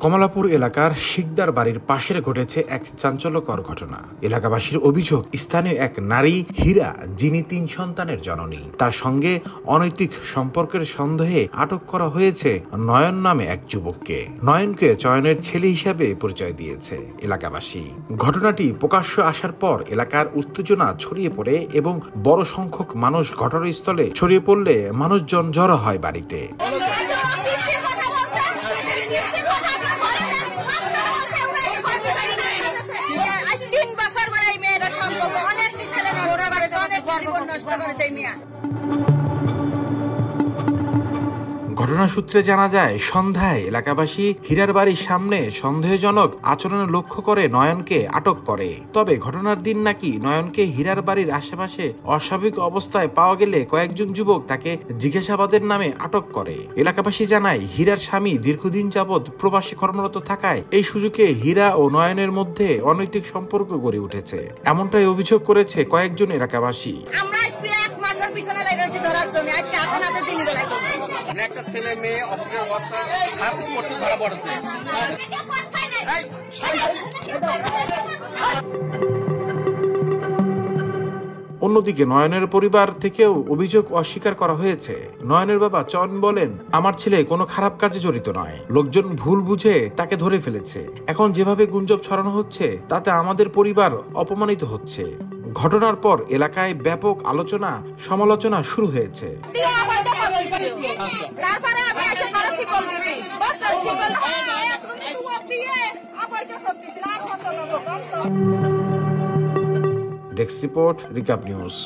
কমলাপুর এলাকার শিকদার বাড়ির পাশের ঘটেছে এক চাঞ্চল্যকর ঘটনা। এলাকাবাসীর অভিযোগ, স্থানীয় এক নারী হীরা, যিনি 3 সন্তানের জননী, তার সঙ্গে অনৈতিক সম্পর্কের সন্দেহে আটক করা হয়েছে নয়ন নামে এক যুবককে। নয়নকে চয়নের ছেলে হিসাবে পরিচয় দিয়েছে এলাকাবাসী। ঘটনাটি প্রকাশ্য আসার পর এলাকার উত্তেজনা ছড়িয়ে পড়ে এবং বড় সংখ্যক মানুষ ঘটনাস্থলে ছড়িয়ে পড়লে মানুষজন জড়ো হয় বাড়িতে। ঘটনা সূত্রে জানা যায়, সন্ধ্যায় এলাকাবাসী হীরার বাড়ির সামনে সন্দেহজনক আচরণ লক্ষ্য করে নয়নকে আটক করে। তবে ঘটনার দিন নাকি নয়নকে হীরার বাড়ির আশেপাশে অস্বাভাবিক অবস্থায় পাওয়া গেলে কয়েকজন যুবক তাকে জিজ্ঞাসাবাদের নামে আটক করে। এলাকাবাসী জানায়, হীরার স্বামী দীর্ঘদিন যাবৎ প্রবাসী কর্মরত থাকায় এই সুযোগে হীরা ও নয়নের মধ্যে অনৈতিক সম্পর্ক গড়ে উঠেছে, এমনটাই অভিযোগ করেছে কয়েকজন এলাকাবাসী। একটা ছেলে মেয়ে অন্যদিকে নয়নের পরিবার থেকেও অভিযোগ অস্বীকার করা হয়েছে। নয়নের বাবা চয়ন বলেন, আমার ছেলে কোনো খারাপ কাজে জড়িত নয়, লোকজন ভুল বুঝে তাকে ধরে ফেলেছে। এখন যেভাবে গুঞ্জন ছড়ানো হচ্ছে তাতে আমাদের পরিবার অপমানিত হচ্ছে। ঘটনার পর এলাকায় ব্যাপক আলোচনা সমালোচনা শুরু হয়েছে। ডেস্ক রিপোর্ট, রিকাব নিউজ।